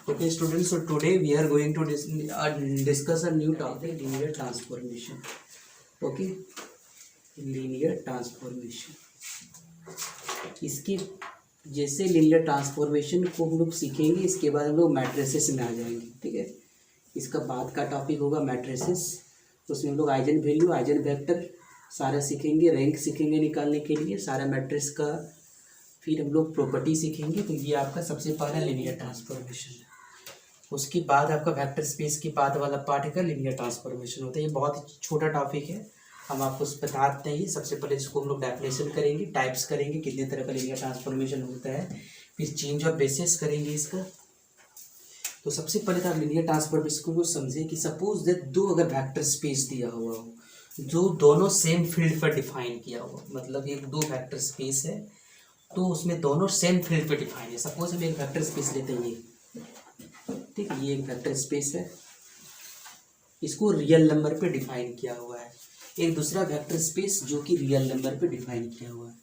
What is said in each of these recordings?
Okay, students, so today we are going to discuss a new topic, linear transformation. Okay, linear transformation. इसके जैसे linear transformation को हम लोग सीखेंगे, इसके बाद हम लोग मैट्रिसेस में आ जाएंगे. ठीक है, इसका बाद का टॉपिक होगा मैट्रिसेस. उसमें हम लोग आइजन वैल्यू, आइजन वेक्टर सारा सीखेंगे, रैंक सीखेंगे निकालने के लिए सारा मैट्रिक्स का. फिर हम लोग प्रॉपर्टी सीखेंगे. तो ये आपका सबसे पहला लिनियर ट्रांसफॉर्मेशन है. उसके बाद आपका वेक्टर स्पेस के बाद वाला पार्ट का लिनियर ट्रांसफॉर्मेशन होता है. ये बहुत ही छोटा टॉपिक है, हम आपको बताते हैं. सबसे पहले इसको हम लोग डेफिनेशन करेंगे, टाइप्स करेंगे, कितने तरह का लिनियर ट्रांसफॉर्मेशन होता है, फिर चेंज ऑफ बेसिस करेंगे इसका. तो सबसे पहले तो आप लिनियर ट्रांसफॉर्मेशन को समझे कि सपोज दैट दो अगर वेक्टर स्पेस दिया हुआ हो जो दोनों सेम फील्ड पर डिफाइन किया हुआ, मतलब एक दो वेक्टर स्पेस है तो उसमें दोनों सेम फील्ड पर डिफाइन है. सपोज हम एक वेक्टर स्पेस लेते हैं, ये ठीक है, ये एक वेक्टर स्पेस है, इसको रियल नंबर पे डिफाइन किया हुआ है. एक दूसरा वेक्टर स्पेस जो कि रियल नंबर पे डिफाइन किया हुआ है.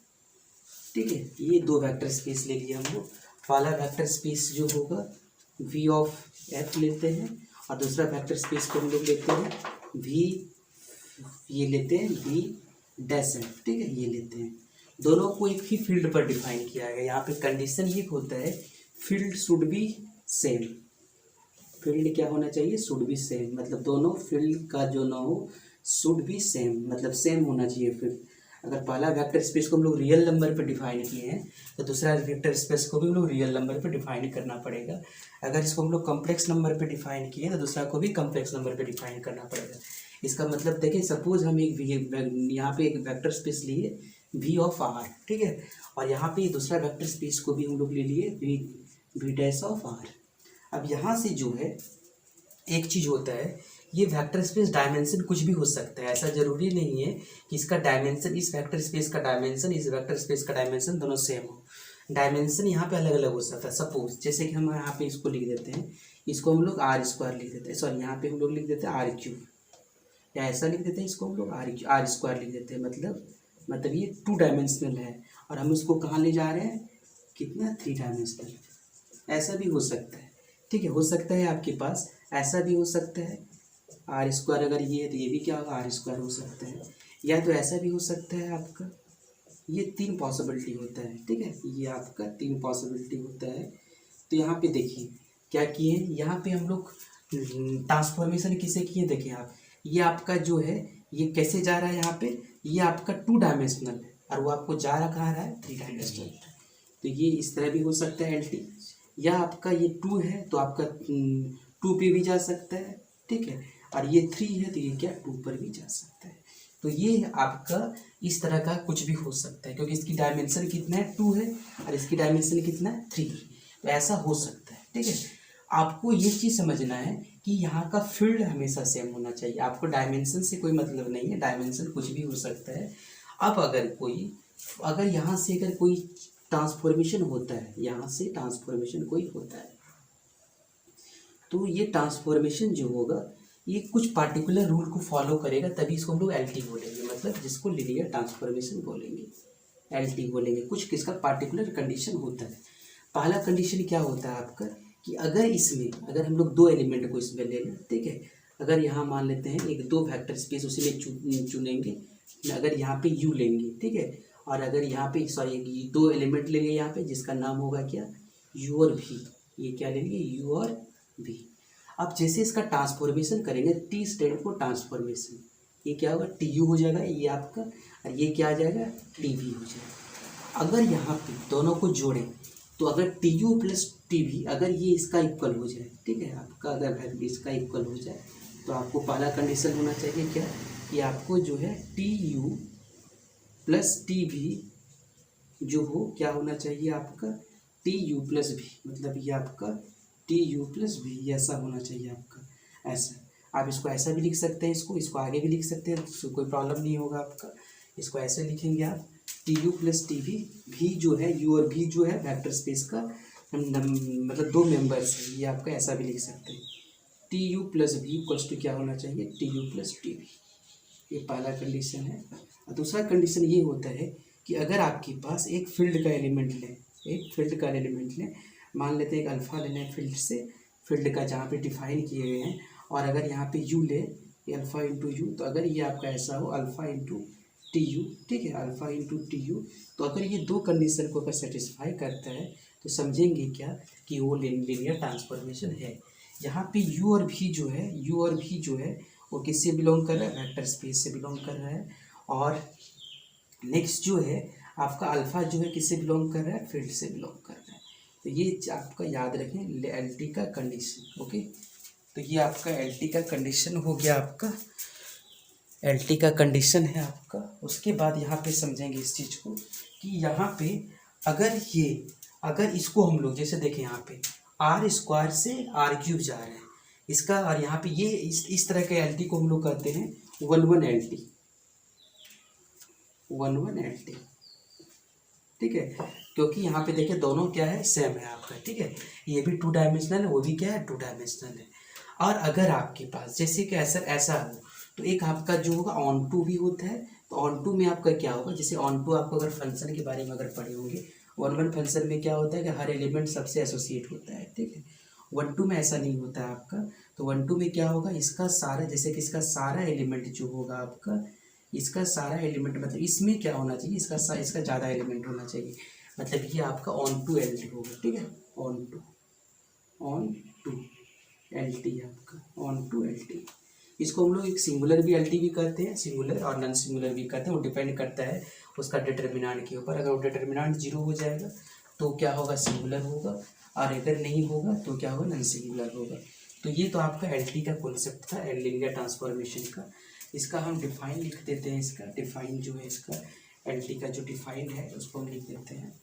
ठीक है, ये दो वेक्टर स्पेस ले लिया हम लोग. पहला वेक्टर स्पेस जो होगा वी ऑफ एफ लेते हैं, और दूसरा वेक्टर स्पेस को हम लोग लेते हैं वी, ये लेते हैं वी डैश एफ. ठीक है, ये लेते हैं. दोनों को एक ही फील्ड पर डिफाइन किया गया. यहाँ पे कंडीशन ये होता है field should be same. Field क्या होना चाहिए, शुड बी सेम, मतलब दोनों फील्ड का जो ना हो शुड बी सेम, मतलब सेम होना चाहिए फील्ड. अगर पहला वेक्टर स्पेस को हम लोग रियल नंबर पे डिफाइन किए हैं तो दूसरा वेक्टर स्पेस को भी हम लोग रियल नंबर पे डिफाइन करना पड़ेगा. अगर इसको हम लोग कॉम्प्लेक्स नंबर पे डिफाइन किए तो दूसरा को भी कॉम्प्लेक्स नंबर पे डिफाइन करना पड़ेगा. इसका मतलब देखिए, सपोज हम एक यहाँ पे एक वेक्टर स्पेस लिए वी ऑफ आर. ठीक है, और यहाँ पे दूसरा वेक्टर स्पेस को भी हम लोग ले लिए वी डैश ऑफ आर. अब यहाँ से जो है एक चीज़ होता है, ये वेक्टर स्पेस डायमेंशन कुछ भी हो सकता है. ऐसा जरूरी नहीं है कि इसका डायमेंशन, इस वेक्टर स्पेस का डायमेंशन, इस वेक्टर स्पेस का डायमेंशन दोनों सेम हो. डायमेंशन यहाँ पे अलग अलग हो सकता है. सपोज जैसे कि हम यहाँ पे इसको लिख देते हैं, इसको हम लोग आर स्क्वायर लिख देते हैं, सॉरी यहाँ पे हम लोग लिख देते हैं आर क्यूब, या ऐसा लिख देते हैं इसको हम लोग आर स्क्वायर लिख देते हैं. मतलब ये 2 डायमेंशनल है और हम इसको कहाँ ले जा रहे हैं, कितना 3 डायमेंशनल. ऐसा भी हो सकता है. ठीक है, हो सकता है आपके पास ऐसा भी हो सकता है आर स्क्वायर, अगर ये है तो ये भी क्या होगा आर स्क्वायर हो सकता है, या तो ऐसा भी हो सकता है आपका. ये 3 पॉसिबिलिटी होता है. ठीक है, ये आपका 3 पॉसिबिलिटी होता है. तो यहाँ पे देखिए क्या किए, यहाँ पे हम लोग ट्रांसफॉर्मेशन किसे किए, देखिए आप, ये आपका जो है ये कैसे जा रहा है, यहाँ पे ये आपका 2 डायमेंशनल है और वो आपको जा रहा है 3 डायमेंशनल. तो ये इस तरह भी हो सकता है एल, या आपका ये 2 है तो आपका 2 पे भी जा सकता है. ठीक है, और ये 3 है तो ये क्या 2 पर भी जा सकता है. तो ये आपका इस तरह का कुछ भी हो सकता है, क्योंकि इसकी डायमेंशन कितना है 2 है और इसकी डायमेंशन कितना है 3. तो ऐसा हो सकता है. ठीक है, आपको ये चीज़ समझना है कि यहाँ का फील्ड हमेशा सेम होना चाहिए. आपको डायमेंशन से कोई मतलब नहीं है, डायमेंशन कुछ भी हो सकता है. अब अगर यहाँ से अगर कोई ट्रांसफॉर्मेशन होता है, यहाँ से ट्रांसफॉर्मेशन कोई होता है, तो ये ट्रांसफॉर्मेशन जो होगा ये कुछ पार्टिकुलर रूल को फॉलो करेगा, तभी इसको हम लोग एल टी बोलेंगे, मतलब जिसको लिनियर ट्रांसफॉर्मेशन बोलेंगे, एल टी बोलेंगे. कुछ किसका पार्टिकुलर कंडीशन होता है. पहला कंडीशन क्या होता है आपका, कि अगर हम लोग 2 एलिमेंट को इसमें ले लें. ठीक है, अगर यहाँ मान लेते हैं एक 2 वेक्टर स्पेस उसी में चुनेंगे, अगर यहाँ पे यू लेंगे. ठीक है, और अगर यहाँ पे सॉरी 2 एलिमेंट लेंगे यहाँ पे, जिसका नाम होगा क्या, यू और भी. ये क्या लेंगे, यू और भी. अब जैसे इसका ट्रांसफॉर्मेशन करेंगे, टी स्टैंड फॉर ट्रांसफॉर्मेशन, ये क्या होगा टी यू हो जाएगा ये आपका, और ये क्या आ जाएगा टी वी हो जाएगा. अगर यहाँ पे दोनों को जोड़ें तो अगर T U plus T we अगर ये इसका इक्वल हो जाए, ठीक है, आपका अगर वैल्यू इसका इक्वल हो जाए, तो आपको पहला कंडीशन होना चाहिए क्या, कि आपको जो है T U plus T we जो हो क्या होना चाहिए आपका टी यू प्लस भी, मतलब ये आपका टी यू प्लस भी ऐसा होना चाहिए आपका. ऐसा आप इसको ऐसा भी लिख सकते हैं, इसको आगे भी लिख सकते हैं, तो कोई प्रॉब्लम नहीं होगा आपका. इसको ऐसे लिखेंगे आप टी यू प्लस टी भी जो है यू और भी जो है वेक्टर स्पेस का मतलब 2 मेंबर्स है, ये आपका ऐसा भी लिख सकते हैं. टी यू प्लस भी इक्वल्स टू क्या होना चाहिए, टी यू प्लस टी भी. ये पहला कंडीशन है. और दूसरा कंडीशन ये होता है कि अगर आपके पास एक फील्ड का एलिमेंट लें, मान लेते हैं एक अल्फ़ा लेना है फील्ड से, फील्ड का जहाँ पे डिफाइन किए गए हैं, और अगर यहाँ पे यू ले अल्फ़ा इंटू यू, तो अगर ये आपका ऐसा हो अल्फ़ा इंटू टी यू, ठीक है, अल्फ़ा इंटू टी यू, तो अगर ये दो कंडीशन को अगर सेटिस्फाई करता है तो समझेंगे क्या कि वो लीनियर ट्रांसफॉर्मेशन है। यहाँ पे यू और भी जो है, यू और भी जो है वो किससे बिलोंग कर रहा है, वेक्टर स्पेस से बिलोंग कर रहा है। और नेक्स्ट जो है आपका अल्फ़ा जो है किससे बिलोंग कर रहा है, फील्ड से बिलोंग कर रहा है। तो ये आपका याद रखें एल टी का कंडीशन। ओके, तो ये आपका एल टी का कंडीशन हो गया, आपका एल टी का कंडीशन है आपका। उसके बाद यहाँ पे समझेंगे इस चीज़ को कि यहाँ पे अगर इसको हम लोग जैसे देखें यहाँ पे आर स्क्वायर से आर क्यूब जा रहे हैं इसका, और यहाँ पे ये इस तरह के एल टी को हम लोग कहते हैं 1 एल टी, 1 एल टी, ठीक है, क्योंकि यहाँ पे देखिए दोनों क्या है, सेम है आपका, ठीक है, ये भी 2 डायमेंशनल है, वो भी क्या है, 2 डायमेंशनल है। और अगर आपके पास जैसे कि ऐसा हो तो एक आपका जो होगा ऑन टू भी होता है, तो ऑन टू में आपका क्या होगा, जैसे ऑन टू आपको अगर फंक्शन के बारे में अगर पढ़े होंगे, 1 फंक्शन में क्या होता है कि हर एलिमेंट सबसे एसोसिएट होता है, ठीक है। 1 में ऐसा नहीं होता है आपका। तो 1 में क्या होगा, इसका सारा, जैसे कि इसका सारा एलिमेंट जो होगा आपका, इसका सारा एलिमेंट मतलब इसमें क्या होना चाहिए, इसका ज़्यादा एलिमेंट होना चाहिए, मतलब ये आपका ऑन टू एल टी होगा, ठीक है, ऑन टू एल टी आपका, ऑन टू एल टी। इसको हम लोग एक सिंगुलर भी एल टी भी कहते हैं, सिंगुलर और नॉन सिंगुलर भी कहते हैं, वो डिपेंड करता है उसका डिटर्मिनेंट के ऊपर। अगर वो डिटर्मिनेंट 0 हो जाएगा तो क्या होगा, सिंगुलर होगा, और अगर नहीं होगा तो क्या होगा, नॉन सिंगुलर होगा। तो ये तो आपका एल टी का कॉन्सेप्ट था, लीनियर ट्रांसफॉर्मेशन का। इसका हम डिफाइन लिख देते हैं, इसका डिफाइन जो है, इसका एल टी का जो डिफाइन है उसको हम लिख देते हैं।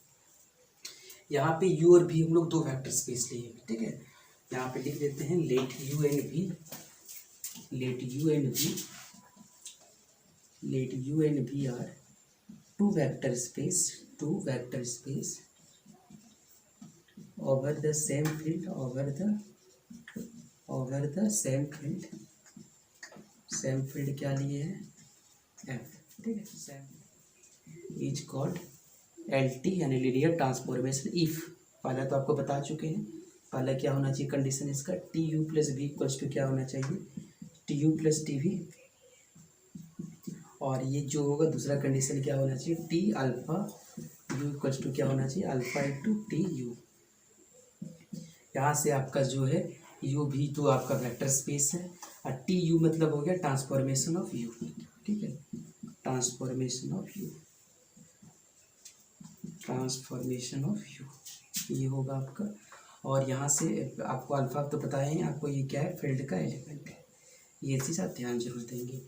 यहाँ पे यू और भी हम लोग 2 वेक्टर स्पेस लिए, ठीक है, यहाँ पे लिख देते हैं let U and V are 2 vector space over the same field, same field क्या लिए है, एफ, ठीक है, same is called L T यानी लीनियर ट्रांसफॉर्मेशन इफ। पहले तो आपको बता चुके हैं, पहले क्या होना चाहिए कंडीशन इसका, T U plus V equals to क्या होना चाहिए, T U plus T V, और ये जो होगा दूसरा कंडीशन क्या होना चाहिए, T alpha U equals to क्या होना चाहिए, अल्फा इंटू टी यू। यहाँ से आपका जो है यू भी तो आपका वेक्टर स्पेस है, और टी यू मतलब हो गया ट्रांसफॉर्मेशन ऑफ यू, ठीक है, ट्रांसफॉर्मेशन ऑफ यू ये होगा आपका। और यहाँ से आपको अल्फा तो बताएंगे आपको, ये क्या है, फील्ड का एलिमेंट है, ये चीज़ आप ध्यान जरूर देंगे,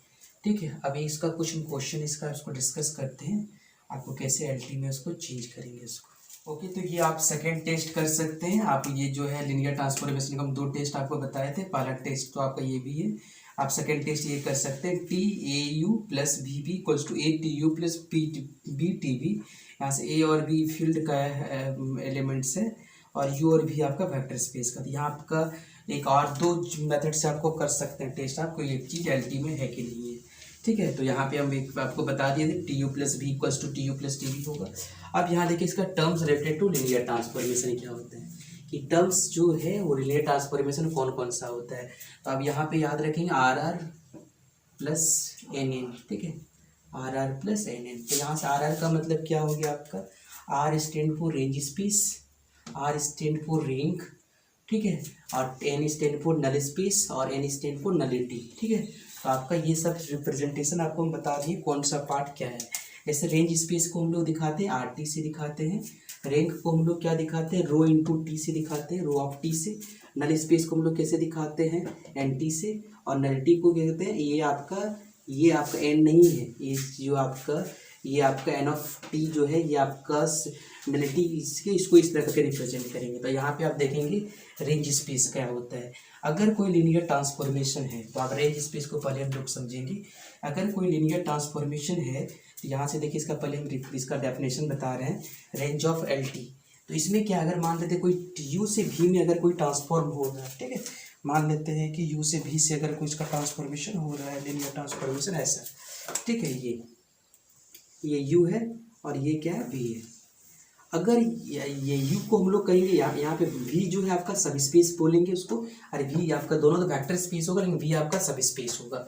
ठीक है। अभी इसका कुछ क्वेश्चन इसका उसको डिस्कस करते हैं, आपको कैसे एल टी में उसको चेंज करेंगे इसको। ओके, तो ये आप सेकेंड टेस्ट कर सकते हैं आप, ये जो है लीनियर ट्रांसफॉर्मेशन का हम 2 टेस्ट आपको बताए थे, पहला टेस्ट तो आपका ये भी है, आप सेकेंड टेस्ट ये कर सकते हैं, T A U plus B B equals to A T U plus P B T B. यहाँ से ए और बी फील्ड का एलिमेंट्स है, और यू और भी आपका वेक्टर स्पेस का। यहाँ आपका एक और 2 मेथड से आपको कर सकते हैं टेस्ट, आपको ये चीज़ एल टी में है कि नहीं है, ठीक है। तो यहाँ पे हम एक आपको बता दिए थे, T U plus B equals to T U plus T B होगा। अब यहाँ देखिए इसका terms related to linear transformation क्या होता है, कि टर्म्स जो है वो लीनियर ट्रांसफॉर्मेशन कौन कौन सा होता है। तो अब यहाँ पे याद रखेंगे R R plus N N, ठीक है, R R plus N N. तो यहाँ से आर आर का मतलब क्या हो गया आपका, R stand for range space, R stand for ring, ठीक है, और N stand for null space, और एन स्टैंड फॉर नलिटी, ठीक है। तो आपका ये सब रिप्रेजेंटेशन आपको हम बता दिए कौन सा पार्ट क्या है। जैसे रेंज स्पेस को हम लोग दिखाते हैं आर टी से दिखाते हैं, रैंक को हम लोग क्या दिखाते हैं, रो इंटू टी से दिखाते हैं, रो ऑफ टी से। नल स्पेस को हम लोग कैसे दिखाते हैं, एन टी से। और नलिटी को क्या कहते हैं, ये आपका एन नहीं है, ये आपका एन ऑफ टी जो है, ये आपका नलिटी, इसको इस तरह के रिप्रेजेंट करेंगे। तो यहाँ पे आप देखेंगे रेंज स्पेस क्या होता है। अगर कोई लीनियर ट्रांसफॉर्मेशन है तो आप रेंज स्पेस को पहले हम लोग समझेंगे। अगर कोई लीनियर ट्रांसफॉर्मेशन है तो यहाँ से देखिए इसका पहले हम इसका डेफिनेशन बता रहे हैं, रेंज ऑफ एल टी। तो इसमें क्या, अगर मान लेते कोई यू से भी में अगर कोई ट्रांसफॉर्म हो रहा है, ठीक है, मान लेते हैं कि यू से भी से अगर कोई इसका ट्रांसफॉर्मेशन हो रहा है, लीनियर ट्रांसफॉर्मेशन ऐसा, ठीक है, ये यू है और ये क्या है, वी है। अगर ये यू को हम लोग कहेंगे यहाँ पे वी जो है आपका सब स्पेस बोलेंगे उसको, अरे वी आपका दोनों तो वेक्टर स्पेस होगा लेकिन वी आपका सब स्पेस होगा।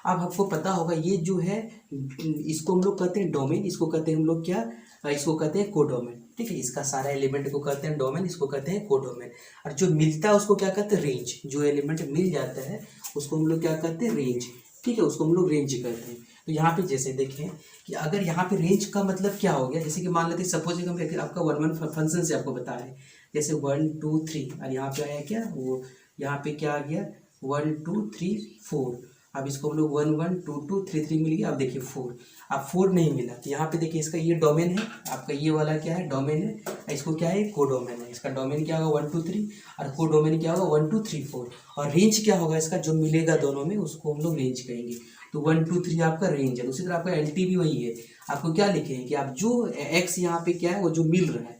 अब आपको पता होगा ये जो है इसको हम लोग कहते हैं डोमेन, इसको कहते हैं हम लोग क्या, इसको कहते हैं कोडोमेन। ठीक है, इसका सारा एलिमेंट को कहते हैं डोमेन, इसको कहते हैं कोडोमेन। और जो मिलता है उसको क्या कहते हैं, रेंज। जो एलिमेंट मिल जाता है उसको हम लोग क्या कहते हैं, रेंज। ठीक है, उसको हम लोग रेंज कहते हैं। तो यहाँ पे जैसे देखें कि अगर यहाँ पे रेंज का मतलब क्या हो गया, जैसे कि मान लेते हैं सपोज हम आपका वन फंक्शन से आपको बता रहे हैं, जैसे 1 2 3 और यहाँ पे आया क्या, वो यहाँ पे क्या आ गया 1 2 3 4। अब इसको हम लोग 1 1 2 2 3 3 मिल गया। अब देखिए 4, अब 4 नहीं मिला तो यहाँ पे देखिए इसका ये डोमेन है, आपका ये वाला क्या है, डोमेन है। इसको क्या है, कोडोमेन है। इसका डोमेन क्या होगा 1 2 3 और कोडोमेन क्या होगा 1 2 3 4। और रेंज क्या होगा इसका, जो मिलेगा दोनों में उसको हम लोग रेंज कहेंगे। तो 1 2 3 आपका रेंज है। उसी तरह आपका एलटी भी वही है। आपको क्या लिखेंगे कि आप जो एक्स यहाँ पे क्या है वो जो मिल रहा है,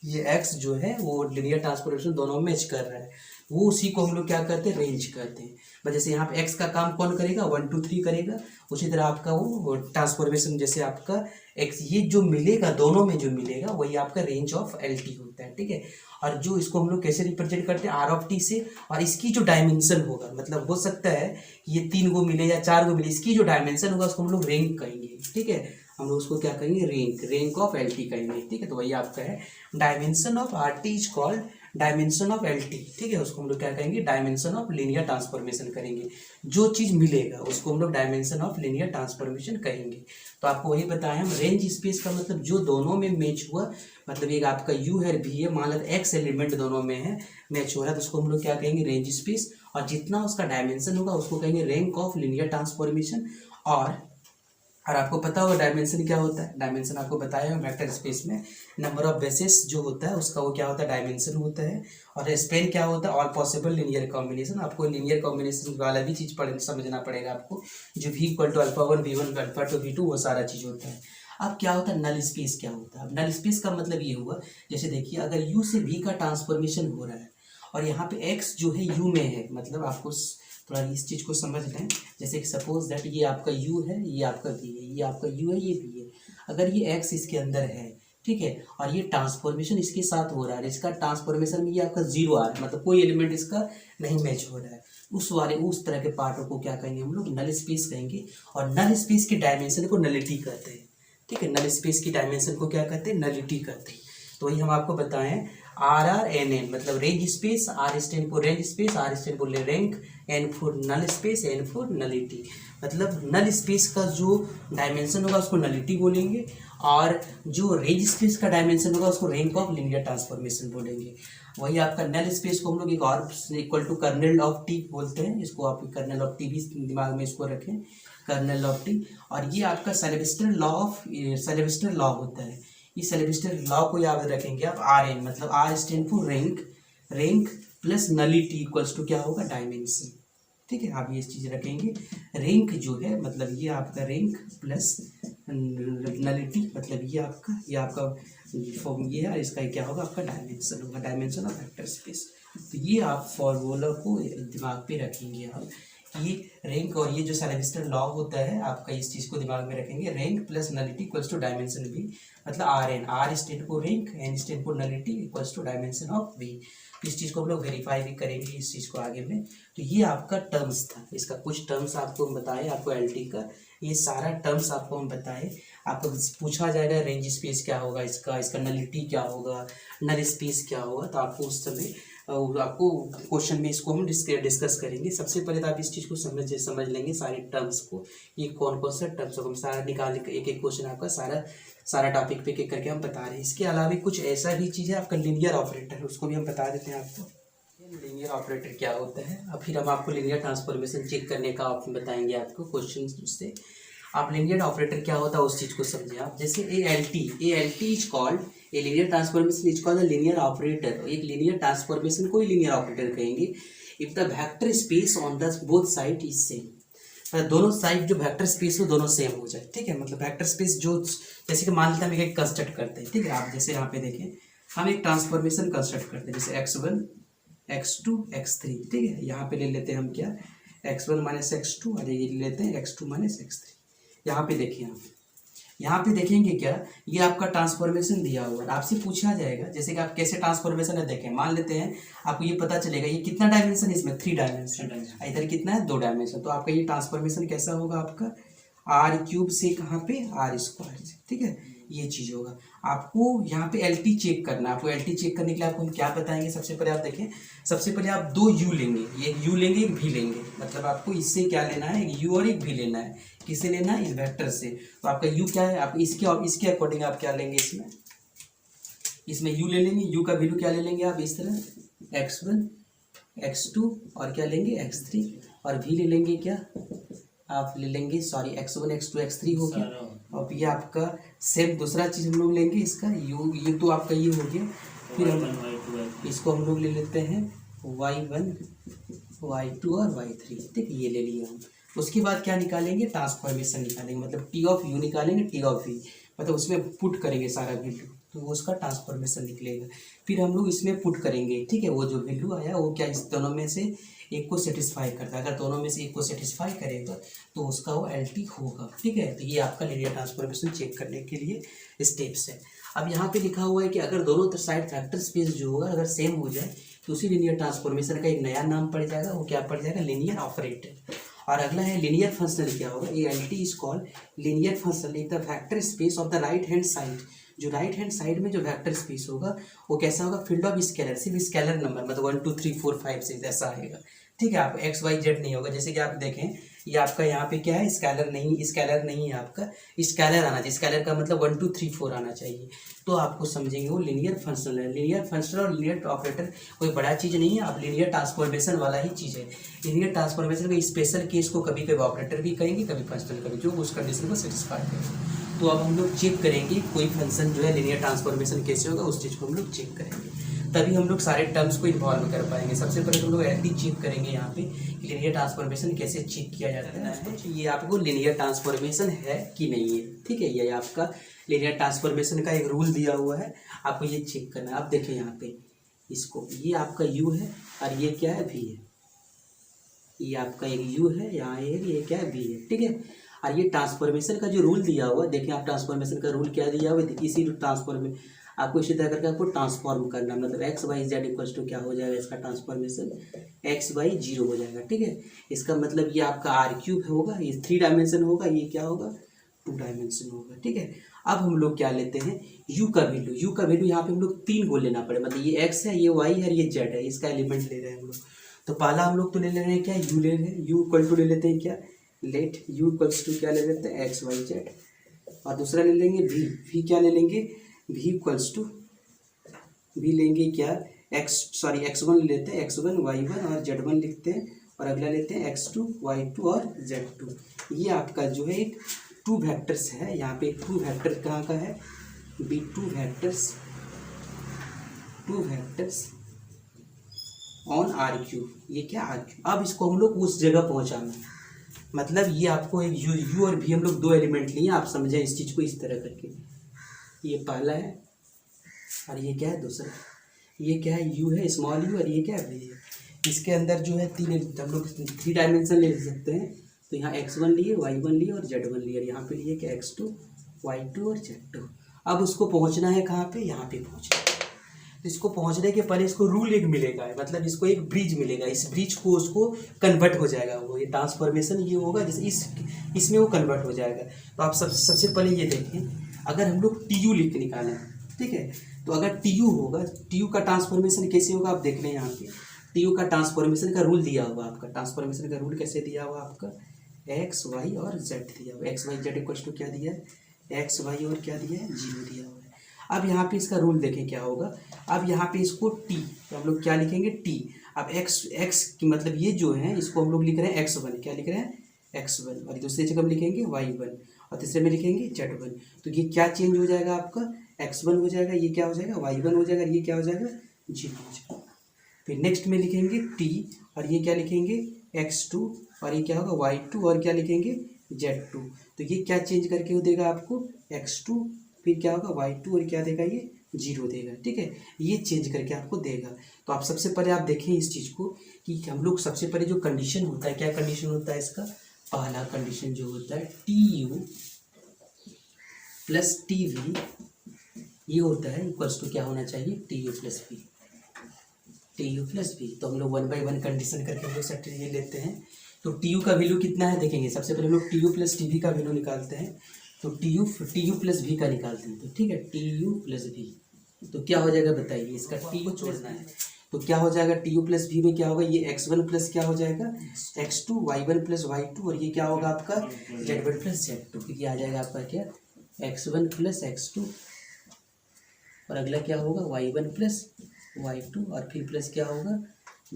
ये एक्स जो है वो लिनियर ट्रांसफॉर्मेशन दोनों में मैच कर रहा है, वो उसी को हम लोग क्या करते हैं, रेंज करते हैं। बस जैसे यहाँ पे एक्स का काम कौन करेगा, 1 2 3 करेगा, उसी तरह आपका वो ट्रांसफॉर्मेशन जैसे आपका एक्स ये जो मिलेगा दोनों में जो मिलेगा वही आपका रेंज ऑफ एल टी होता है। ठीक है, और जो इसको हम लोग कैसे रिप्रेजेंट करते हैं, आर ऑफ टी से। और इसकी जो डायमेंशन होगा, मतलब हो सकता है कि ये 3 को मिले या 4 को मिले, इसकी जो डायमेंशन होगा उसको हम लोग रैंक कहेंगे। ठीक है, हम लोग उसको क्या कहेंगे, रैंक ऑफ एल टी कहेंगे। ठीक है, तो वही आपका है dimension of R T is called dimension of L T. ठीक है, उसको हम लोग क्या कहेंगे, डायमेंशन ऑफ लीनियर ट्रांसफॉर्मेशन करेंगे। जो चीज़ मिलेगा उसको हम लोग डायमेंशन ऑफ लीनियर ट्रांसफॉर्मेशन कहेंगे। तो आपको वही बताया हम, रेंज स्पेस का मतलब जो दोनों में मैच हुआ, मतलब एक आपका यू है भी है, मान लेते एक्स एलिमेंट दोनों में है मैच हो रहा है, तो उसको हम लोग क्या कहेंगे, रेंज स्पेस। और जितना उसका डायमेंशन होगा उसको कहेंगे रैंक ऑफ लीनियर ट्रांसफॉर्मेशन। और आपको पता होगा डायमेंशन क्या होता है, डायमेंशन आपको बताया वेक्टर स्पेस में नंबर ऑफ बेसिस जो होता है उसका वो क्या होता है, डायमेंशन होता है। और स्पेन क्या होता है, ऑल पॉसिबल लीनियर कॉम्बिनेशन। आपको लीनियर कॉम्बिनेशन वाला भी चीज़ समझना पड़ेगा आपको, जो v equal to alpha 1 v1 alpha 2 v2 वो सारा चीज़ होता है। अब क्या होता है, नल स्पेस क्या होता है। अब नल स्पेस का मतलब ये हुआ, जैसे देखिए अगर u से v का ट्रांसफॉर्मेशन हो रहा है और यहाँ पे x जो है u में है, मतलब आपको थोड़ा इस चीज़ को समझ लें। जैसे कि सपोज दैट ये आपका u है, ये आपका v है, ये आपका u है, ये v है। अगर ये x इसके अंदर है, ठीक है, और ये ट्रांसफॉर्मेशन इसके साथ हो रहा है, इसका ट्रांसफॉर्मेशन में ये आपका 0 आ रहा है, मतलब कोई एलिमेंट इसका नहीं मैच हो रहा है, उस तरह के पार्टों को क्या कहेंगे हम लोग, नल स्पेस कहेंगे। और नल स्पेस की डायमेंशन को नलिटी कहते हैं। ठीक है, नल स्पेस की डायमेंशन को क्या कहते हैं, नलिटी कहते हैं। तो वही हम आपको बताएं, आर आर एन एन मतलब range space, R stand for range space, R stand for rank, N for null space, N for nullity. मतलब नल स्पेस का जो डायमेंशन होगा उसको नलिटी बोलेंगे, और जो रेंज स्पेस का डायमेंशन होगा उसको रैंक ऑफ लीनियर ट्रांसफॉर्मेशन बोलेंगे। वही आपका नल स्पेस को हम लोग एक और equal to kernel of T बोलते हैं, इसको आप कर्नल ऑफ टी भी दिमाग में इसको रखें, कर्नल ऑफ टी। और ये आपका सेलेबस्टर लॉ होता है। इस सेलेबस्टर लॉ को याद रखेंगे आप, आर एन मतलब R stand for rank plus nullity equals to क्या होगा, डायमेंशन। ठीक है, आप ये चीज़ रखेंगे। रैंक जो है मतलब ये आपका रैंक प्लस नलिटी, मतलब ये आपका फॉर्म ये है, इसका क्या होगा, आपका डायमेंशन होगा, डायमेंशन ऑफ वेक्टर स्पेस। तो ये आप फॉर्मूला को दिमाग पे रखेंगे आप, ये रैंक और ये जो सेलेबस्टर लॉ होता है आपका, इस चीज़ को दिमाग में रखेंगे। Rank plus nullity equals to dimension भी, मतलब R N, R stand for rank, N stand for nullity equals to dimension of V. इस चीज़ को हम लोग वेरीफाई भी करेंगे इस चीज़ को आगे में। तो ये आपका टर्म्स था, इसका कुछ टर्म्स आपको हम बताए, आपको एल टी का ये सारा टर्म्स आपको हम बताए। आपको पूछा जाएगा रेंज स्पेस क्या होगा, इसका नलिटी क्या होगा, नल स्पेस क्या होगा, तो आपको उस समय आपको क्वेश्चन में इसको हम डिस्कस करेंगे। सबसे पहले तो आप इस चीज़ को समझ लेंगे सारे टर्म्स को, ये कौन कौन सा टर्म्स होगा, हम सारा निकाल एक एक क्वेश्चन आपका सारा टॉपिक पे एक करके हम बता रहे हैं। इसके अलावा कुछ ऐसा भी चीज़ है आपका लीनियर ऑपरेटर, उसको भी हम बता देते हैं आपको। लीनियर ऑपरेटर क्या होता है, अब फिर हम आपको लीनियर ट्रांसफॉर्मेशन चेक करने का ऑप्शन बताएंगे आपको क्वेश्चन से। आप लीनियर ऑपरेटर क्या होता है उस चीज़ को समझे आप। जैसे A L T is called a linear transformation is called the linear operator. एक लीनियर ट्रांसफॉर्मेशन को ही लीनियर ऑपरेटर कहेंगे if the vector space on the both side is same. मतलब दोनों साइड जो वेक्टर स्पेस हो दोनों सेम हो जाए। ठीक है, मतलब वेक्टर स्पेस जो जैसे कि मान लेते हैं हम एक कंस्ट्रक्ट करते हैं। ठीक है, आप जैसे यहाँ पे देखें हम एक ट्रांसफॉर्मेशन कंस्ट्रक्ट करते हैं, जैसे x1 x2 x3। ठीक है, यहाँ पे ले लेते हैं हम क्या, x1 माइनस x2, और ये ले लेते हैं x2 माइनस x3। यहाँ पे देखिए आप यहाँ पे देखेंगे क्या, ये आपका ट्रांसफॉर्मेशन दिया हुआ है, आपसे पूछा जाएगा जैसे कि आप कैसे ट्रांसफॉर्मेशन है देखें। मान लेते हैं आपको ये पता चलेगा ये कितना डायमेंशन है, इसमें 3 डायमेंशन, इधर कितना है 2 डायमेंशन। तो आपका ये ट्रांसफॉर्मेशन कैसा होगा आपका, आर क्यूब से कहाँ पे आर स्क्वायर से, ठीक है, ये चीज़ होगा। आपको यहाँ पे एल टी चेक करना है। आपको एल टी चेक करने के लिए आपको हम क्या बताएंगे, सबसे पहले आप देखें, सबसे पहले आप 2 यू लेंगे, एक यू लेंगे एक भी लेंगे, मतलब आपको इससे क्या लेना है, एक यू और एक भी लेना है। किसे लेना है, इस वेक्टर से। तो आपका यू क्या है, आप इसके अकॉर्डिंग आप क्या लेंगे, इसमें यू ले लेंगे, यू का वैल्यू क्या ले लेंगे आप इस तरह x1 x2 और क्या लेंगे x3, और भी ले लेंगे क्या आप ले लेंगे, सॉरी x1 x2 x3 हो गया। और ये आपका सेम दूसरा चीज़ हम लोग लेंगे इसका यू, ये तो आपका ये हो गया। फिर हम इसको हम लोग ले लेते हैं y1 y2 और y3, ठीक है, ये ले लिया हम। उसके बाद क्या निकालेंगे, ट्रांसफॉर्मेशन निकालेंगे, मतलब टी ऑफ यू निकालेंगे, टी ऑफ वी, मतलब उसमें पुट करेंगे सारा वैल्यू, तो उसका ट्रांसफॉर्मेशन निकलेगा। फिर हम लोग इसमें पुट करेंगे, ठीक है, वो जो वैल्यू आया वो क्या इस दोनों में से एक को सेटिस्फाई करता है। अगर दोनों में से एक को सेटिस्फाई करेगा तो उसका वो एल टी होगा, ठीक है। तो ये आपका लीनियर ट्रांसफॉर्मेशन चेक करने के लिए स्टेप्स है। अब यहाँ पे लिखा हुआ है कि अगर दोनों साइड वेक्टर स्पेस जो होगा अगर सेम हो जाए तो उसी लीनियर ट्रांसफॉर्मेशन का एक नया नाम पड़ जाएगा, वो क्या पड़ जाएगा, लीनियर ऑपरेटर। और अगला है लीनियर फंक्शनल, क्या होगा, ये L T is called linear functional in the vector space of the right hand side. जो राइट हैंड साइड में जो वेक्टर स्पेस होगा वो कैसा होगा, फील्ड ऑफ स्केलर, सिर्फ स्केलर नंबर, मतलब 1 2 3 4 5 6 ऐसा आएगा, ठीक है। आप एक्स वाई जेड नहीं होगा, जैसे कि आप देखें ये आपका यहाँ पे क्या है, स्केलर नहीं है आपका, स्केलर आना चाहिए, स्केलर का मतलब 1 2 3 4 आना चाहिए, तो आपको समझेंगे वो लीनियर फंक्शनल है। लीनियर फंक्शनल और लीनियर ऑपरेटर कोई बड़ा चीज़ नहीं है, आप लीनियर ट्रांसफॉर्मेशन वाला ही चीज़ है। लीनियर ट्रांसफॉर्मेशन का स्पेशल केस को कभी कभी ऑपरेटर भी कहेंगे, कभी फंक्शनल, कभी जो उस कंडीशन को सेटिस्फाई करेंगे। तो अब हम लोग चेक करेंगे कोई फंक्शन जो है लीनियर ट्रांसफॉर्मेशन कैसे होगा, उस चीज़ को हम लोग चेक करेंगे, तभी हम लोग सारे टर्म्स को इन्वॉल्व कर पाएंगे। सबसे पहले हम लोग एल टी चेक करेंगे यहाँ पे कि लीनियर ट्रांसफॉर्मेशन कैसे चेक किया जाता है, ये आपको लीनियर ट्रांसफॉर्मेशन है कि नहीं है, ठीक है। ये आपका लीनियर ट्रांसफॉर्मेशन का एक रूल दिया हुआ है, आपको ये चेक करना है। आप देखिए यहाँ पे इसको, ये आपका यू है और ये क्या है, भी है, ये आपका एक यू है, यहाँ ये क्या है, भी है, ठीक है। और ये ट्रांसफॉर्मेशन का जो रूल दिया हुआ है, देखिए आप ट्रांसफॉर्मेशन का रूल क्या दिया हुआ है, देखिए इसी ट्रांसफॉर्मेशन आपको इसी तरह करके आपको ट्रांसफॉर्म करना, मतलब X Y Z equals to क्या हो जाएगा, इसका ट्रांसफॉर्मेशन एक्स वाई 0 हो जाएगा, ठीक है। इसका मतलब ये आपका आर क्यूब होगा, ये 3 डायमेंशन होगा, ये क्या होगा 2 डायमेंशन होगा, ठीक है। अब हम लोग क्या लेते हैं, यू का वैल्यू यहाँ पे हम लोग 3 को लेना पड़े, मतलब ये एक्स है, ये वाई है, ये जेड है, इसका एलिमेंट ले रहे हैं हम लोग। तो पहला हम लोग तो ले रहे हैं क्या, यू ले रहे हैं, यू इक्वल टू ले लेते हैं क्या, लेट यू इक्वल्स टू क्या ले लेते हैं, एक्स वाई जेड। और दूसरा ले लेंगे भी क्या ले लेंगे, भी इक्वल्स टू भी लेंगे क्या, x1 ले लेते हैं, x1 y1 और z1 लिखते हैं, और अगला लेते हैं x2 y2 और z2। ये आपका जो है एक 2 वेक्टर्स है, यहाँ पे 2 वेक्टर कहाँ का है, be 2 vectors on R cube, ये क्या आर क्यूब। अब इसको हम लोग उस जगह पहुँचाना है, मतलब ये आपको एक यू और भी हम लोग 2 एलिमेंट लिए, आप समझें इस चीज़ को इस तरह करके, ये पहला है और ये क्या है दूसरा, ये क्या है यू है स्मॉल यू और ये क्या है वी है। इसके अंदर जो है 3 हम लोग 3 डायमेंशन ले सकते हैं, तो यहाँ x1 लिए, y1 लिए और z1 लिए, और यहाँ पे लिए क्या x2 y2 और z2। अब उसको पहुँचना है कहाँ पे, यहाँ पे पहुँचना है। तो इसको पहुँचने के पहले इसको रूल एक मिलेगा, मतलब इसको एक ब्रिज मिलेगा, इस ब्रिज को उसको कन्वर्ट हो जाएगा, वो ये ट्रांसफॉर्मेशन ये होगा जैसे इसमें वो कन्वर्ट हो जाएगा। तो आप सबसे पहले ये देखें, अगर हम लोग टी यू लिख निकालें, ठीक है, तो अगर टी यू होगा, टी यू का ट्रांसफॉर्मेशन कैसे होगा, आप देख लें यहाँ पे टी यू का ट्रांसफॉर्मेशन का रूल दिया हुआ आपका, ट्रांसफॉर्मेशन का रूल कैसे दिया हुआ आपका, एक्स वाई और जेड दिया हुआ, X Y Z equals to क्या दिया है, एक्स वाई और क्या दिया है 0 दिया हुआ है। अब यहाँ पे इसका रूल देखें क्या होगा, अब यहाँ पे इसको टी, तो हम लोग क्या लिखेंगे टी। अब एक्स की मतलब ये जो है इसको हम लोग लिख रहे हैं x1, क्या लिख रहे हैं x1, और दूसरी जगह हम लिखेंगे y1 और तीसरे में लिखेंगे z1। तो ये क्या चेंज हो जाएगा आपका, x1 हो जाएगा, ये क्या हो जाएगा y1 हो जाएगा, ये क्या हो जाएगा 0 हो जाएगा। फिर नेक्स्ट में लिखेंगे t और ये क्या लिखेंगे x2 और ये क्या होगा y2 और क्या लिखेंगे z2। तो ये क्या चेंज करके देगा आपको x2, फिर क्या होगा y2 और क्या देगा ये 0 देगा, ठीक है, ये चेंज करके आपको देगा। तो आप सबसे पहले आप देखें इस चीज़ को कि हम लोग सबसे पहले जो कंडीशन होता है, क्या कंडीशन होता है इसका, पहला कंडीशन जो होता है T U plus T V ये होता है इक्वल्स टू क्या होना चाहिए, T U plus V, T U plus V. तो हम लोग 1 बाई 1 कंडीशन करके हम लोग सेट ये लेते हैं। तो टी यू का वैल्यू कितना है देखेंगे, सबसे पहले हम लोग T U plus T we का वैल्यू निकालते हैं। तो टी यू प्लस वी का निकालते हैं। तो ठीक है, टी यू प्लस वी तो क्या हो जाएगा बताइए, इसका टी को छोड़ना है तो क्या हो जाएगा, टी यू प्लस वी में क्या होगा, ये x1 प्लस क्या हो जाएगा x2, y1 प्लस y2 और ये क्या होगा आपका z1 प्लस z2। ये आ जाएगा आपका क्या x1 प्लस x2 और अगला क्या होगा y1 प्लस y2 और फिर प्लस क्या होगा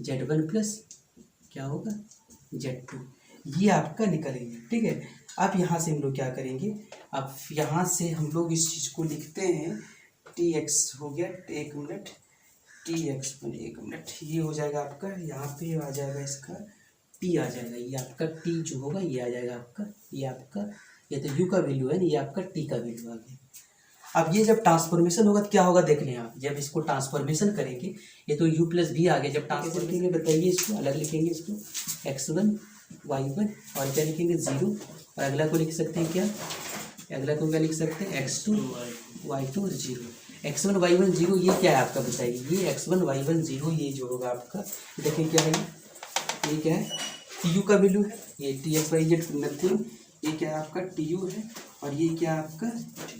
z1 प्लस क्या होगा z2। ये आपका निकलेंगे। ठीक है, अब यहाँ से हम लोग क्या करेंगे, अब यहाँ से हम लोग इस चीज़ को लिखते हैं टी एक्स हो गया, एक मिनट, टी एक्स एक मिनट, ये हो जाएगा आपका, यहाँ पे आ जाएगा इसका टी आ जाएगा, ये आपका टी जो होगा ये आ जाएगा आपका, ये आपका ये तो यू का वैल्यू है ना, ये आपका टी का वैल्यू आ गया। अब ये जब ट्रांसफॉर्मेशन होगा तो क्या होगा देख लें आप, जब इसको ट्रांसफॉर्मेशन करेंगे ये तो यू प्लस भी आ गया, जब ट्रांसफर लिखेंगे बताइए, इसको अलग लिखेंगे, इसको x1 y1 और क्या लिखेंगे 0 और अगला को लिख सकते हैं क्या, अगला को क्या लिख सकते हैं x2 y2 और 0, x1 y1 0 ये क्या है आपका बताइए, ये x1 y1 0 ये जो होगा आपका देखिए क्या है, ये क्या है टी यू का वैल्यू है, ये T X Y Z nothing, ये क्या है आपका टी यू है और ये क्या है आपका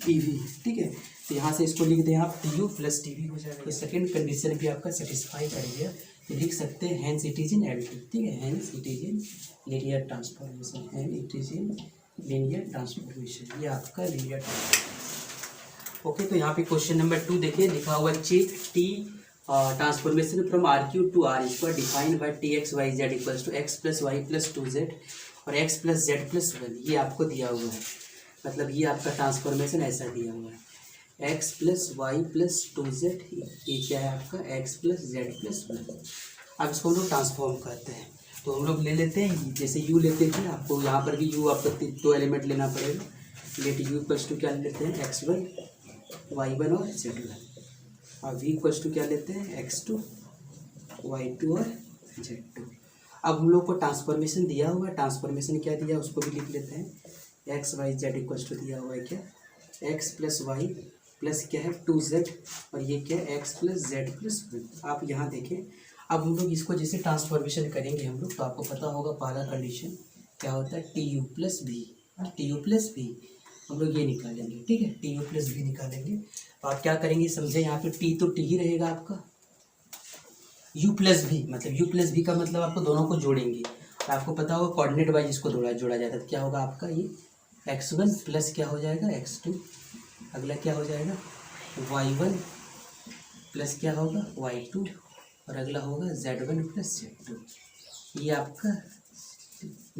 टी वी है। ठीक है, तो यहाँ से इसको लिख दें आप T U plus T we हो जाएगा। तो सेकेंड कंडीशन भी आपका सेटिस्फाई कर गया, तो लिख सकते हैं hence it is in LT. ठीक है, hence it is in linear transformation, hence it is in linear transformation, ये आपका लीनियर ट्रांसफॉर्मेशन। ओके, तो यहाँ पे क्वेश्चन नंबर 2 देखिए, लिखा हुआ check T transformation from R cube to R square defined by T X Y Z equals to X plus Y plus 2z और x plus Z plus 1, ये आपको दिया हुआ है, मतलब ये आपका ट्रांसफॉर्मेशन ऐसा दिया हुआ है, x plus Y plus 2z, ये क्या है आपका x प्लस जेड प्लस 1। अब इसको हम लोग ट्रांसफॉर्म करते हैं, तो हम लोग ले लेते हैं जैसे u लेते थे, आपको यहाँ पर भी u आपको 2 एलिमेंट लेना पड़ेगा, लेट u इक्वल्स टू क्या लेते हैं x1 y1 और z1 और v इक्वल्स टू क्या लेते हैं x2 y2 और z2। अब हम लोग को ट्रांसफॉर्मेशन दिया हुआ है, ट्रांसफॉर्मेशन क्या दिया उसको भी लिख लेते हैं, X Y Z equals to दिया हुआ है क्या एक्स प्लस वाई प्लस क्या है 2z और ये क्या है एक्स प्लस जेड प्लस 1। आप यहाँ देखें, अब हम लोग इसको जैसे ट्रांसफॉर्मेशन करेंगे हम लोग, तो आपको पता होगा पहला कंडीशन क्या होता है T U plus B, T U plus B हम लोग ये निकालेंगे। ठीक है, टी यू प्लस बी निकालेंगे, तो आप क्या करेंगे समझे, यहाँ पे टी तो टी ही रहेगा आपका, u प्लस भी मतलब u प्लस भी का मतलब आपको दोनों को जोड़ेंगे, और आपको पता होगा कोऑर्डिनेट वाइज इसको जोड़ा जाता है, तो क्या होगा आपका ये x1 प्लस क्या हो जाएगा x2, अगला क्या हो जाएगा y1 प्लस क्या होगा y2 और अगला होगा z1 प्लस z2। ये आपका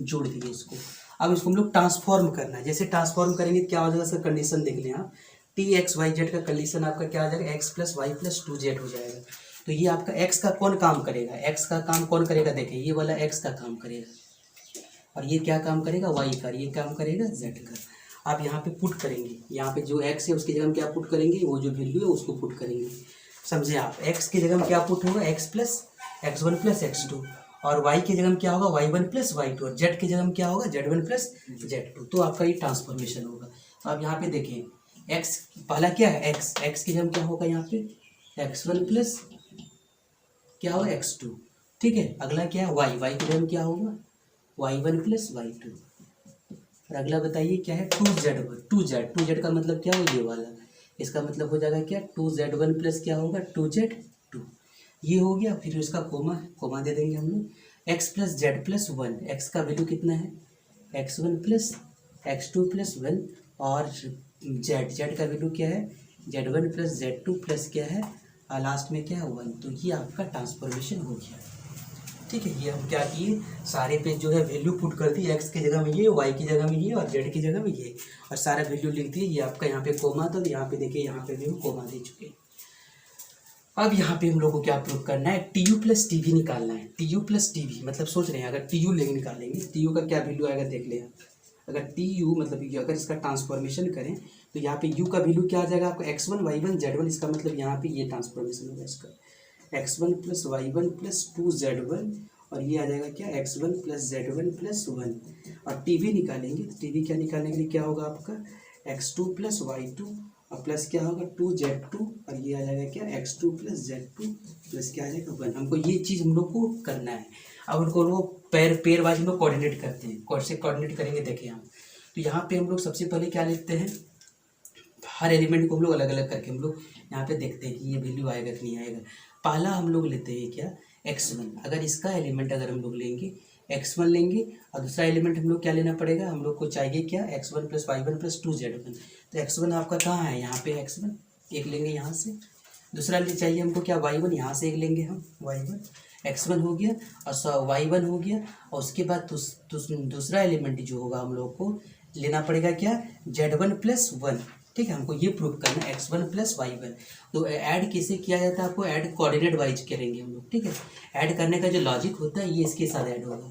जोड़ दिए इसको। अब इसको हम लोग ट्रांसफॉर्म करना है, जैसे ट्रांसफॉर्म करेंगे क्या हो जाएगा, इसका कंडीशन देख लें आप, टी एक्स वाई जेड का कंडीशन आपका क्या आ जाएगा x plus Y plus 2z हो जाएगा। तो ये आपका x का कौन काम करेगा, x का काम कौन करेगा देखिए, ये वाला x का काम करेगा और ये क्या काम करेगा y का, ये काम करेगा z का। आप यहाँ पे पुट करेंगे, यहाँ पे जो x है उसकी जगह हम क्या पुट करेंगे, वो जो वैल्यू है उसको पुट करेंगे, समझे आप। x की जगह में क्या पुट होगा x plus x1 plus x2 और y की जगह में क्या होगा y1 प्लस y2 और z की जगह में क्या होगा z1 प्लस z2। तो आपका ये ट्रांसफॉर्मेशन होगा। तो आप यहाँ पे देखिए x पहला क्या है x की जगह क्या होगा यहाँ पे x1 प्लस क्या होगा x2। ठीक है, अगला क्या है y की जगह क्या होगा y1 प्लस y2 और अगला बताइए क्या है 2z का मतलब क्या हो ये वाला, इसका मतलब हो जाएगा क्या 2z1 प्लस क्या होगा 2z2, ये हो गया। फिर इसका कोमा दे देंगे हम लोग x plus Z plus 1, x का वैल्यू कितना है x1 प्लस x2 प्लस 1 और जेड का वैल्यू क्या है z1 प्लस z2 प्लस क्या है और लास्ट में क्या है 1। तो ये आपका ट्रांसफॉर्मेशन हो गया। ठीक है, ये हम क्या किए सारे पे जो है वैल्यू पुट कर दी, x की जगह में ये, y की जगह में ये और z की जगह में ये और सारा वैल्यू लिख दिए। ये आपका यहाँ पे कोमा था, तो यहाँ पे देखिए यहाँ पे भी हम कोमा दे चुके। अब यहाँ पे हम लोग को क्या प्रूव करना है, T U plus T we निकालना है। T U plus T we मतलब सोच रहे हैं अगर टी यू निकालेंगे टी यू का क्या वैल्यू आएगा देख लें। अगर टी यू मतलब अगर इसका ट्रांसफॉर्मेशन करें तो यहाँ पे यू का वैल्यू क्या आ जाएगा आपको x1 y1 z1, इसका मतलब यहाँ पे ये ट्रांसफॉर्मेशन होगा इसका x1 plus y1 plus 2z1 और ये आ जाएगा क्या x1 प्लस z1 प्लस 1 और टी वी निकालेंगे तो टी वी क्या निकालने के लिए क्या होगा आपका x2 प्लस y2 और प्लस क्या होगा 2z2 और ये आ जाएगा क्या x2 प्लस z2 प्लस क्या आ जाएगा 1। हमको ये चीज़ हम लोग को करना है। अब उनको लोग पेयर वाइज हम लोग कोऑर्डिनेट करते हैं। कैसे कोऑर्डिनेट करेंगे देखिए हम। तो यहाँ पे हम लोग सबसे पहले क्या लिखते हैं, हर एलिमेंट को हम लोग अलग अलग करके हम लोग यहाँ पे देखते हैं कि ये वैल्यू आएगा कि नहीं आएगा। पहला हम लोग लेते हैं क्या x1। अगर इसका एलिमेंट अगर हम लोग लेंगे x1 लेंगे और दूसरा एलिमेंट हम लोग क्या लेना पड़ेगा, हम लोग को चाहिए क्या x1 plus y1 plus 2z1। तो x1 आपका कहाँ है, यहाँ पे x1 एक लेंगे यहाँ से। दूसरा ले चाहिए हमको क्या y1, यहाँ से एक लेंगे हम y1। x1 हो गया और y1 हो गया और उसके बाद दूसरा एलिमेंट जो होगा हम लोग को लेना पड़ेगा क्या z1 प्लस 1। ठीक है, हमको ये प्रूव करना है x1 प्लस y1। तो ऐड कैसे किया जाता है, आपको ऐड कोऑर्डिनेट वाइज करेंगे हम लोग। ठीक है, ऐड करने का जो लॉजिक होता है ये इसके साथ ऐड होगा,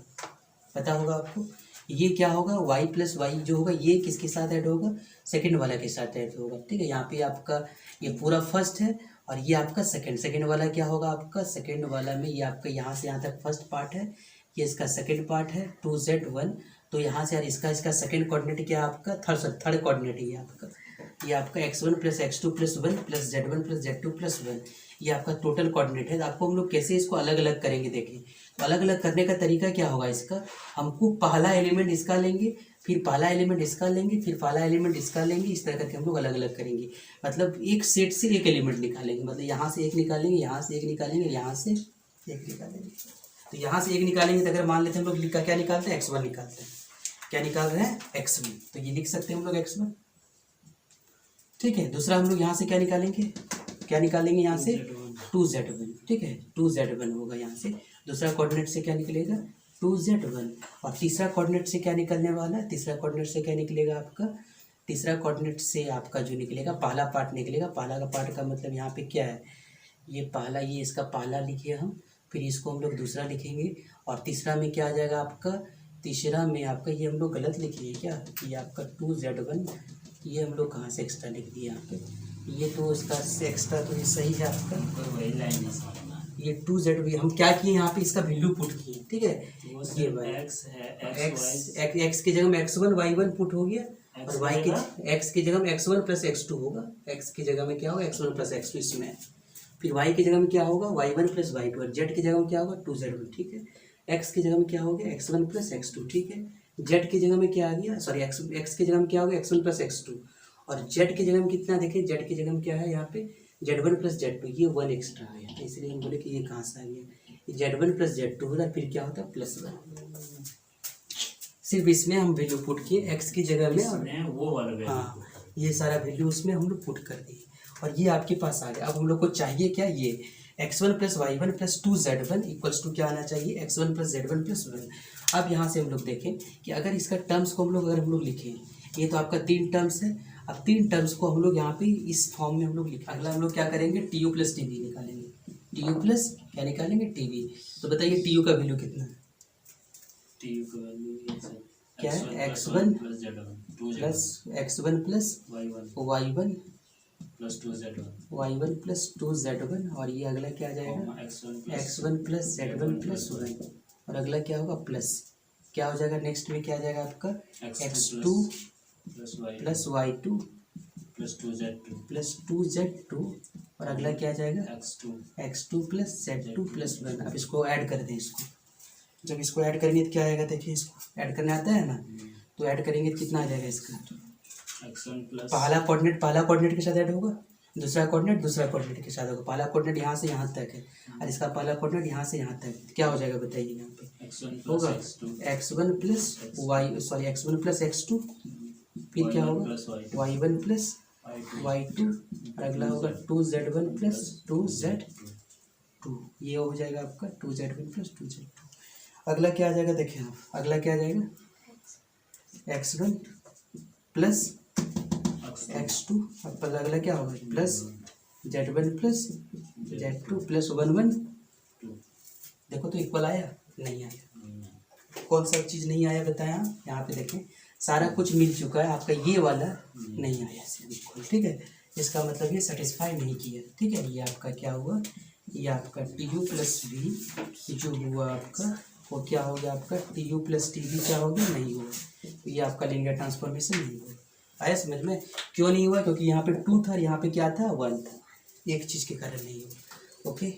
पता होगा आपको। ये क्या होगा y प्लस वाई जो होगा ये किसके साथ ऐड होगा, सेकंड वाला के साथ ऐड होगा। ठीक है, यहाँ पे आपका ये पूरा फर्स्ट है और ये आपका सेकंड वाला क्या होगा, आपका सेकंड वाला में ये आपका यहाँ से यहाँ तक फर्स्ट पार्ट है, ये इसका सेकंड पार्ट है 2z1। तो यहाँ से यार इसका सेकंड कोऑर्डिनेट क्या आपका थर्ड कोऑर्डिनेट है आपका, ये आपका x1 plus x2 plus 1 plus z1 plus z2 plus 1 ये आपका टोटल कोऑर्डिनेट है। आपको हम लोग कैसे इसको अलग अलग करेंगे देखिए। तो अलग अलग करने का तरीका क्या होगा इसका, हमको पहला एलिमेंट इसका लेंगे, फिर पहला एलिमेंट इसका लेंगे, फिर पहला एलिमेंट इसका लेंगे, इस तरह करके हम लोग अलग अलग करेंगे। मतलब एक सेट से एक एलिमेंट निकालेंगे, मतलब यहाँ से एक निकालेंगे, यहाँ से एक निकालेंगे, यहाँ से एक निकालेंगे। तो यहाँ से एक निकालेंगे तो अगर मान लेते हैं हम लोग क्या निकालते हैं x1 निकालते हैं, क्या निकाल रहे हैं x1। तो ये लिख सकते हैं हम लोग x1। ठीक है, दूसरा हम लोग यहाँ से क्या निकालेंगे यहाँ से 2z1। ठीक है, 2z1 होगा यहाँ से। दूसरा कोऑर्डिनेट से क्या निकलेगा 2z1 और तीसरा कोऑर्डिनेट से क्या निकलने वाला है, तीसरा कोऑर्डिनेट से क्या निकलेगा आपका, तीसरा कोऑर्डिनेट से आपका जो निकलेगा पहला पार्ट निकलेगा। पहला का पार्ट का मतलब यहाँ पे क्या है, ये पहला, ये इसका पहला लिखे हम, फिर इसको हम लोग दूसरा लिखेंगे और तीसरा में क्या आ जाएगा आपका, तीसरा में आपका ये हम लोग गलत लिखे क्या, ये आपका 2z1 ये हम लोग कहाँ से एक्स्ट्रा लिख दिए यहाँ पे, ये तो इसका एक्स्ट्रा तो ये सही है आपका, वही लाइन है ये 2z हम क्या किए यहाँ पे इसका वैल्यू पुट किए। ठीक है, ये x की जगह में x1 y1 पुट हो गया और y के x की जगह में x1 प्लस x2 होगा, x की जगह में क्या होगा x1 प्लस x2 इसमें, फिर y की जगह में क्या होगा y1 प्लस y2 और z की जगह में क्या होगा 2z1। ठीक है, x की जगह में क्या हो गया x1 प्लस x2। ठीक है, z की जगह में क्या आ गया, सॉरी x की जगह में क्या हो गया x1 प्लस x2 और z की जगह में कितना देखें, z की जगह में क्या है यहाँ पे z1 प्लस z2, ये 1 एक्स्ट्रा आ गया, इसलिए हम बोले कि ये कहाँ से आ गया, ये z1 प्लस z2 होता है, फिर क्या होता है प्लस 1। सिर्फ इसमें हम वैल्यू पुट किए x की जगह में और वो वाला, हाँ ये सारा वैल्यू उसमें हम लोग पुट कर दिए और ये आपके पास आ गया। अब हम लोग को चाहिए क्या, ये x1 plus y1 plus 2z1 equals to क्या आना चाहिए x1 प्लस z1 प्लस 1। अब यहाँ से हम लोग देखें कि अगर इसका टर्म्स को अगर हम लोग लिखें, ये तो आपका 3 टर्म्स है। अब 3 टर्म्स को हम लोग यहाँ पे इस फॉर्म में हम लोग लिखें। अगला हम लोग क्या करेंगे tu प्लस टीवी निकालेंगे, tu प्लस क्या निकालेंगे टीवी। तो बताइए tu का वैल्यू कितना है, tu का वैल्यू क्या है x1 plus x1 plus y1 plus 2z1 plus 2z1 और ये अगला क्या आ जाएगा x1 प्लस z1 प्लस 1 और अगला क्या होगा प्लस, क्या हो जाएगा नेक्स्ट में क्या आ जाएगा आपका x2 plus y2 plus 2z2 और अगला क्या आ जाएगा x2 प्लस z2 प्लस 1। अब इसको ऐड कर दें, इसको जब इसको ऐड करेंगे तो क्या आएगा, देखिए इसको ऐड करने आता है ना, तो ऐड करेंगे तो कितना आ जाएगा इसका, पहला कोऑर्डिनेट के साथ ऐड होगा, दूसरा कोऑर्डिनेट के साथ होगा। पहला कोऑर्डिनेट यहाँ से यहाँ तक है और इसका पहला कोऑर्डिनेट यहाँ से यहाँ तक, क्या हो जाएगा बताइए यहाँ पे होगा x1 प्लस x2 फिर क्या होगा y1 प्लस y2 और अगला होगा 2z1 प्लस 2z2, ये हो जाएगा आपका 2z1 प्लस 2z2। अगला क्या आ जाएगा देखिए आप, अगला क्या आ जाएगा x1 प्लस x2 और अगला क्या होगा plus z1 plus z2 plus 1 देखो तो इक्वल आया नहीं आया, कौन सा चीज़ नहीं आया बताया, यहाँ पे देखें सारा कुछ मिल चुका है, आपका ये वाला नहीं आया इक्वल। ठीक है, इसका मतलब ये सेटिस्फाई नहीं किया। ठीक है, ये आपका क्या हुआ, ये आपका tu प्लस v जो हुआ आपका वो क्या हो गया आपका tu प्लस tv क्या हो गया नहीं हुआ, तो ये आपका लीनियर ट्रांसफॉर्मेशन नहीं हुआ। आया समझ में? क्यों नहीं हुआ? क्योंकि यहाँ पे 2 था, यहाँ पे क्या था 1 था, एक चीज़ के कारण नहीं हुआ। ओके।